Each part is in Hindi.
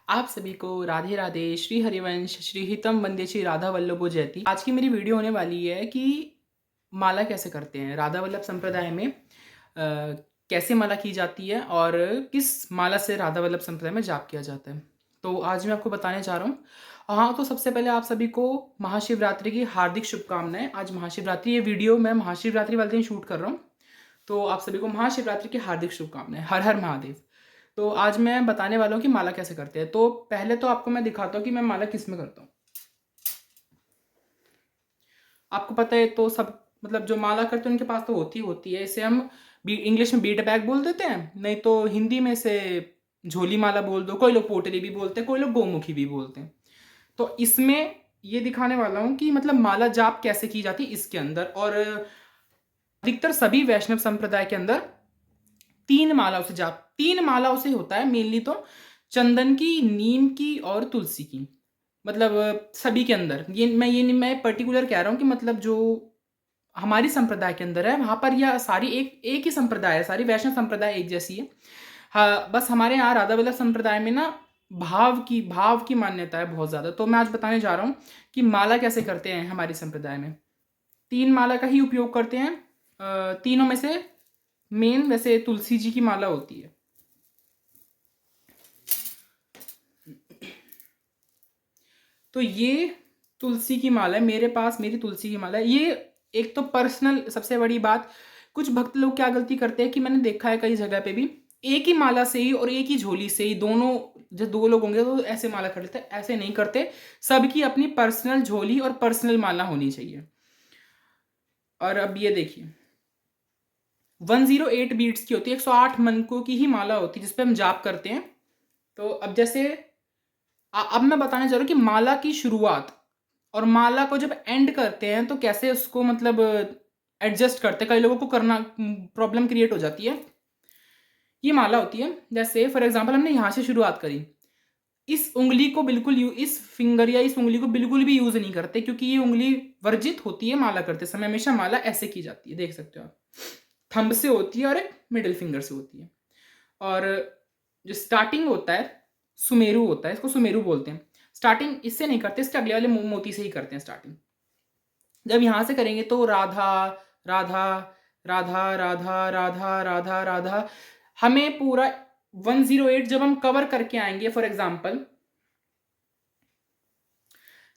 आप सभी को राधे राधे, श्री हरिवंश, श्री हितम वंदे श्री राधा वल्लभो जयति। आज की मेरी वीडियो होने वाली है कि माला कैसे करते हैं राधा वल्लभ संप्रदाय में। कैसे माला की जाती है और किस माला से राधा वल्लभ संप्रदाय में जाप किया जाता है, तो आज मैं आपको बताने जा रहा हूँ। हाँ, तो सबसे पहले आप सभी को महाशिवरात्रि की हार्दिक शुभकामनाएं। आज महाशिवरात्रि, ये वीडियो मैं महाशिवरात्रि वाले दिन शूट कर रहा हूँ, तो आप सभी को महाशिवरात्रि की हार्दिक शुभकामनाएं। हर हर महादेव। तो आज मैं बताने वाला हूँ कि माला कैसे करते हैं। तो पहले तो आपको मैं दिखाता हूँ कि मैं माला किस में करता हूँ। आपको पता है तो सब, मतलब जो माला करते हैं उनके पास तो होती है। इसे हम इंग्लिश में बीट बैग बोल देते हैं, नहीं तो हिंदी में से झोली माला बोल दो। कोई लोग पोटली भी बोलते हैं, कोई लोग गोमुखी भी बोलते हैं। तो इसमें ये दिखाने वाला हूँ कि मतलब माला जाप कैसे की जाती है इसके अंदर। और अधिकतर सभी वैष्णव संप्रदाय के अंदर तीन मालाओं से होता है मेनली। तो चंदन की, नीम की और तुलसी की, मतलब सभी के अंदर। ये नहीं मैं पर्टिकुलर कह रहा हूँ कि मतलब जो हमारी संप्रदाय के अंदर है वहां पर यह सारी एक एक ही संप्रदाय है, सारी वैष्णव संप्रदाय एक जैसी है। हाँ, बस हमारे यहाँ राधा वल्लभ संप्रदाय में ना भाव की मान्यता है बहुत ज्यादा। तो मैं आज बताने जा रहा हूँ कि माला कैसे करते हैं हमारे संप्रदाय में। तीन माला का ही उपयोग करते हैं। तीनों में से मेन वैसे तुलसी जी की माला होती है। तो ये तुलसी की माला है मेरे पास, मेरी तुलसी की माला है ये। एक तो पर्सनल सबसे बड़ी बात, कुछ भक्त लोग क्या गलती करते हैं कि मैंने देखा है कई जगह पे भी, एक ही माला से ही और एक ही झोली से ही दोनों, जो दो लोग होंगे तो ऐसे माला कर लेते हैं। ऐसे नहीं करते, सबकी अपनी पर्सनल झोली और पर्सनल माला होनी चाहिए। और अब ये देखिए, 108 बीट्स की होती है, 108 मनकों की ही माला होती है जिसपे हम जाप करते हैं। तो अब जैसे अब मैं बताने जा रहा हूँ कि माला की शुरुआत और माला को जब एंड करते हैं तो कैसे उसको मतलब एडजस्ट करते हैं। कई लोगों को करना प्रॉब्लम क्रिएट हो जाती है। ये माला होती है, जैसे फॉर एग्जांपल हमने यहाँ से शुरुआत करी, इस उंगली को बिल्कुल इस फिंगर या इस उंगली को बिल्कुल भी यूज नहीं करते, क्योंकि ये उंगली वर्जित होती है माला करते समय। हमेशा माला ऐसे की जाती है, देख सकते हो आप, थंब से होती है और एक मिडिल फिंगर से होती है। और जो स्टार्टिंग होता है सुमेरु होता है, इसको सुमेरु बोलते हैं। स्टार्टिंग इससे नहीं करते, इसके अगले वाले मोती से ही करते हैं स्टार्टिंग। जब यहां से करेंगे तो राधा राधा राधा राधा राधा राधा राधा, हमें पूरा 108 जब हम कवर करके आएंगे, फॉर एग्जाम्पल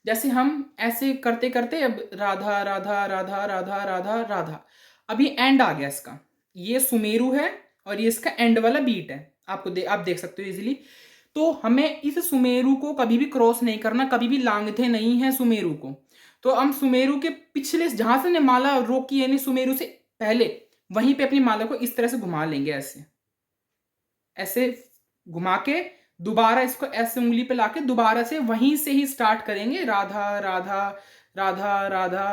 जैसे हम ऐसे करते करते अब राधा राधा राधा राधा राधा राधा, अभी एंड आ गया इसका। ये सुमेरु है और ये इसका एंड वाला बीट है, आप देख सकते हो इजीली। तो हमें इस सुमेरु को कभी भी क्रॉस नहीं करना, कभी भी लांघते नहीं है सुमेरु को। तो हम सुमेरु के पिछले, जहां से हमने माला रोकी यानी सुमेरु से पहले, वहीं पे अपनी माला को इस तरह से घुमा लेंगे, ऐसे ऐसे घुमा के दोबारा इसको ऐसे उंगली पे लाके दोबारा से वहीं से ही स्टार्ट करेंगे, राधा राधा राधा राधा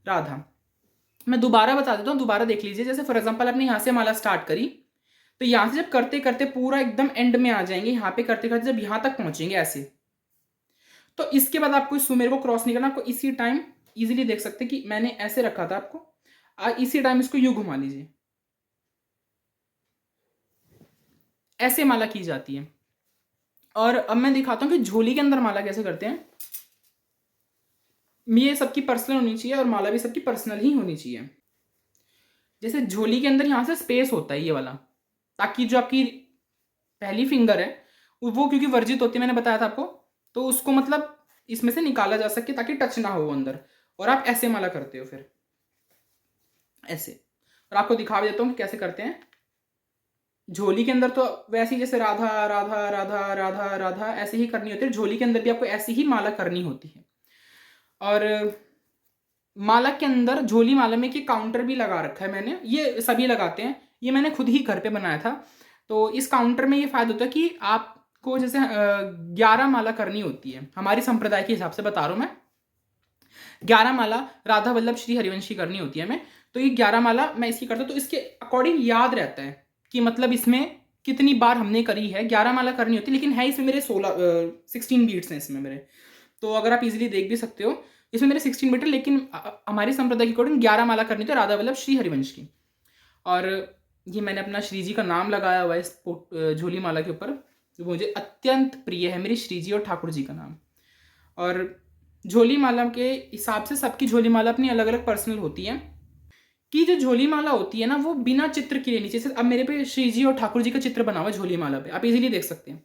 राधा। मैं दोबारा बता देता हूँ, दोबारा देख लीजिए। जैसे फॉर एग्जांपल आपने यहाँ से माला स्टार्ट करी, तो यहाँ से जब करते करते पूरा एकदम एंड में आ जाएंगे, यहाँ पे करते करते जब यहाँ तक पहुंचेंगे ऐसे, तो इसके बाद आपको इस सुमेर को क्रॉस नहीं करना। आपको इसी टाइम इजीली देख सकते कि मैंने ऐसे रखा था आपको, इसी टाइम इसको यूं घुमा लीजिए। ऐसे माला की जाती है। और अब मैं दिखाता हूँ कि झोली के अंदर माला कैसे करते हैं। ये सबकी पर्सनल होनी चाहिए और माला भी सबकी पर्सनल ही होनी चाहिए। जैसे झोली के अंदर यहाँ से स्पेस होता है ये वाला, ताकि जो आपकी पहली फिंगर है वो क्योंकि वर्जित होती है, मैंने बताया था आपको, तो उसको मतलब इसमें से निकाला जा सके ताकि टच ना हो अंदर। और आप ऐसे माला करते हो फिर ऐसे। और आपको दिखा भी देता हूँ कि कैसे करते हैं। झोली के अंदर तो वैसे ही जैसे राधा राधा राधा राधा राधा ऐसे ही करनी होती है, झोली के अंदर भी आपको ऐसी ही माला करनी होती है। और माला के अंदर, झोली माला में कि काउंटर भी लगा रखा है मैंने, ये सभी लगाते हैं, ये मैंने खुद ही घर पे बनाया था। तो इस काउंटर में ये फायदा होता है कि आपको जैसे 11 माला करनी होती है, हमारी संप्रदाय के हिसाब से बता रहा हूँ मैं। 11 माला राधा वल्लभ श्री हरिवंश की करनी होती है हमें। तो ये 11 माला मैं इसकी करता हूँ, तो इसके अकॉर्डिंग याद रहता है कि मतलब इसमें कितनी बार हमने करी है। 11 माला करनी होती है, लेकिन है इसमें मेरे 16 बीट्स हैं इसमें मेरे। तो अगर आप इजीली देख भी सकते हो, इसमें मेरे 16 बीट है, लेकिन हमारी संप्रदाय के अकॉर्डिंग 11 माला करनी थी राधा वल्लभ श्री हरिवंश की। और ये मैंने अपना श्री जी का नाम लगाया हुआ है इस झोली माला के ऊपर। जो मुझे अत्यंत प्रिय है, मेरी श्री जी और ठाकुर जी का नाम। और झोली माला के हिसाब से सबकी झोली माला अपनी अलग अलग पर्सनल होती है, कि जो झोली माला होती है ना वो बिना चित्र की लेनी चाहिए। अब मेरे पे श्री जी और ठाकुर जी का चित्र बना हुआ है झोली माला पे, आप इजीली देख सकते हैं,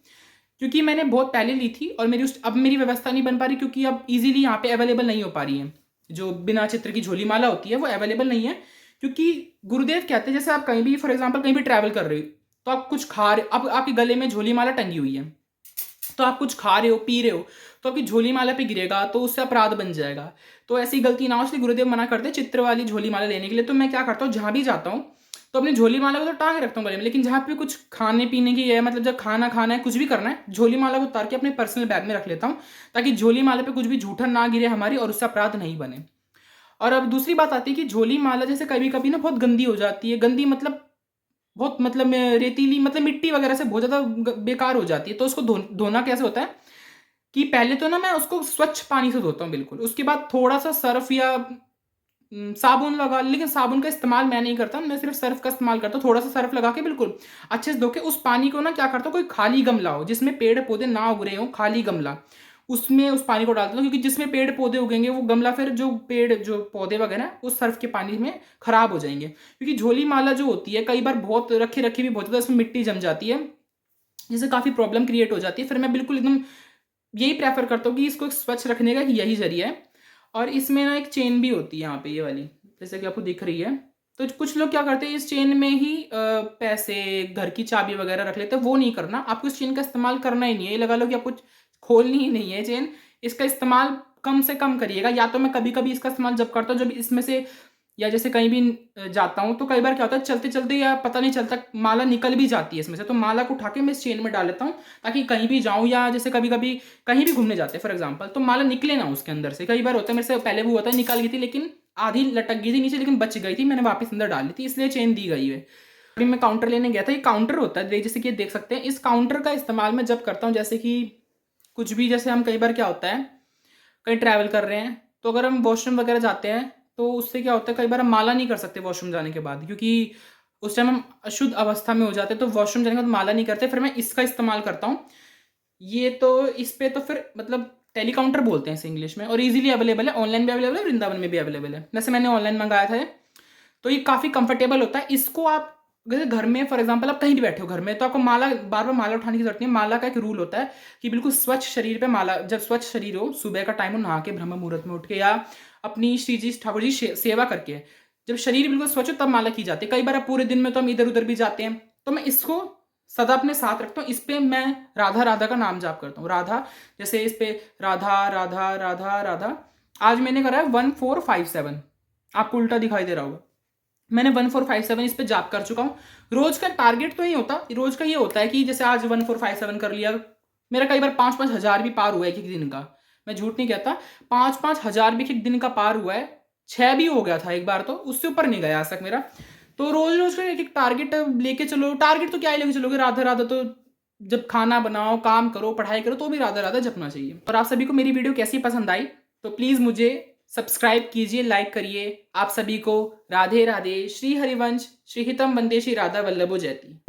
क्योंकि मैंने बहुत पहले ली थी और अब मेरी व्यवस्था नहीं बन पा रही, क्योंकि अब इजीली यहाँ पे अवेलेबल नहीं हो पा रही है। जो बिना चित्र की झोली माला होती है वो अवेलेबल नहीं है, क्योंकि गुरुदेव कहते हैं जैसे आप कहीं भी फॉर एग्जाम्पल कहीं भी ट्रैवल कर रहे हो, तो आप कुछ खा रहे, अब आपके गले में झोली माला टंगी हुई है, तो आप कुछ खा रहे हो पी रहे हो, तो आपकी झोली माला पे गिरेगा तो उससे अपराध बन जाएगा। तो ऐसी गलती ना हो, इसलिए गुरुदेव मना करते हैं चित्र वाली झोली माला लेने के लिए। तो मैं क्या करता हूँ, जहाँ भी जाता हूँ तो अपनी झोली माला को तो टांग रखता हूँ गले में, लेकिन जहाँ पे कुछ खाने पीने की है, मतलब जब खाना खाना है, कुछ भी करना है, झोली माला को उतार के अपने पर्सनल बैग में रख लेता हूँ, ताकि झोली माला पे कुछ भी झूठा ना गिरे हमारी और उससे अपराध नहीं बने। और अब दूसरी बात आती है कि झोली माला जैसे कभी कभी ना बहुत गंदी हो जाती है, गंदी मतलब बहुत मतलब रेतीली, मतलब मिट्टी वगैरह से बहुत ज़्यादा बेकार हो जाती है। तो उसको धोना कैसे होता है कि पहले तो ना मैं उसको स्वच्छ पानी से धोता हूँ बिल्कुल, उसके बाद थोड़ा सा सर्फ या साबुन लगा, लेकिन साबुन का इस्तेमाल मैं नहीं करता, मैं सिर्फ सर्फ का इस्तेमाल करता हूँ। थोड़ा सा सर्फ लगा के बिल्कुल अच्छे से धो के उस पानी को ना क्या करता हूँ, कोई खाली गमला हो जिसमें पेड़ पौधे ना उग रहे हो, खाली गमला, उसमें उस पानी को डालता हूँ, क्योंकि जिसमें पेड़ पौधे उगेंगे वो गमला फिर जो पौधे वगैरह उस सर्फ के पानी में खराब हो जाएंगे। क्योंकि झोली माला जो होती है कई बार बहुत रखी रखी भी बहुत ज़्यादा उसमें मिट्टी जम जाती है, जिससे काफ़ी प्रॉब्लम क्रिएट हो जाती है। फिर मैं बिल्कुल एकदम यही प्रेफर करता हूँ कि इसको स्वच्छ रखने का यही जरिया है। और इसमें ना एक चेन भी होती है यहाँ पे, ये वाली, जैसे कि आपको दिख रही है। तो कुछ लोग क्या करते हैं, इस चेन में ही पैसे, घर की चाबी वगैरह रख लेते हैं। वो नहीं करना, आपको इस चेन का इस्तेमाल करना ही नहीं है। ये लगा लो कि आपको खोलनी ही नहीं है चेन, इसका इस्तेमाल कम से कम करिएगा। या तो मैं कभी कभी इसका इस्तेमाल जब करता हूँ, जब इसमें से या जैसे कहीं भी जाता हूँ, तो कई बार क्या होता है चलते चलते या पता नहीं चलता माला निकल भी जाती है इसमें से, तो माला को उठा के मैं इस चेन में डाल लेता हूँ, ताकि कहीं भी जाऊँ या जैसे कभी कभी कहीं भी घूमने जाते हैं फॉर एग्जाम्पल, तो माला निकले ना उसके अंदर से। कई बार होता है, मेरे से पहले भी हुआ था, निकल गई थी लेकिन आधी लटक गई थी नीचे, लेकिन बच गई थी, मैंने वापस अंदर डाल ली थी, इसलिए चेन दी गई है। अभी मैं काउंटर लेने गया था, ये काउंटर होता है जैसे कि देख सकते हैं। इस काउंटर का इस्तेमाल मैं जब करता हूँ, जैसे कि कुछ भी, जैसे हम कई बार क्या होता है कहीं ट्रैवल कर रहे हैं, तो अगर हम वॉशरूम वगैरह जाते हैं तो उससे क्या होता है, कई बार हम माला नहीं कर सकते वॉशरूम जाने के बाद, क्योंकि उस टाइम हम अशुद्ध अवस्था में हो जाते हैं, तो वॉशरूम जाने के बाद माला नहीं करते। फिर मैं इसका इस्तेमाल करता हूँ। ये तो इस पे तो फिर मतलब टेलीकाउंटर बोलते हैं इसे इंग्लिश में, और इजीली अवेलेबल है, ऑनलाइन भी अवेलेबल है, वृंदावन में भी अवेलेबल है। वैसे मैंने ऑनलाइन मंगाया था तो ये काफ़ी कंफर्टेबल होता है। इसको आप जैसे घर में फॉर एग्जांपल आप कहीं भी बैठे हो घर में, तो आपको माला बार बार माला उठाने की जरूरत नहीं है। माला का एक रूल होता है कि बिल्कुल स्वच्छ शरीर पे माला, जब स्वच्छ शरीर हो, सुबह का टाइम हो, नहा के ब्रह्म मुहूर्त में उठ के या अपनी श्री जी ठाकुर जी सेवा करके, जब शरीर बिल्कुल स्वच्छ हो तब माला की जाती है। कई बार अब पूरे दिन में तो हम इधर उधर भी जाते हैं, तो मैं इसको सदा अपने साथ रखता हूँ। इस पे मैं राधा राधा का नाम जाप करता हूँ। राधा, जैसे इस पे राधा राधा राधा राधा, आज मैंने करा है 1457, आपको उल्टा दिखाई दे रहा होगा। मैंने 1457 इस पे जाप कर चुका हूँ। रोज का टारगेट तो नहीं होता, रोज का ये होता है कि जैसे आज 1457 कर लिया, मेरा कई बार 5-5 हज़ार भी पार हुआ है एक एक दिन का, मैं झूठ नहीं कहता, 5-5 हज़ार भी एक दिन का पार हुआ है। 6 भी हो गया था एक बार, तो उससे ऊपर नहीं गया आज तक मेरा। तो रोज रोज का एक एक टारगेट लेके चलो। टारगेट तो क्या ही लेके चलोगे, राधा राधा तो जब खाना बनाओ, काम करो, पढ़ाई करो, तो भी राधा राधा जपना चाहिए। और आप सभी को मेरी वीडियो कैसी पसंद आई, तो प्लीज़ मुझे सब्सक्राइब कीजिए, लाइक करिए। आप सभी को राधे राधे। श्री हरिवंश, श्री हितम वंदे, श्री राधा वल्लभो जयती।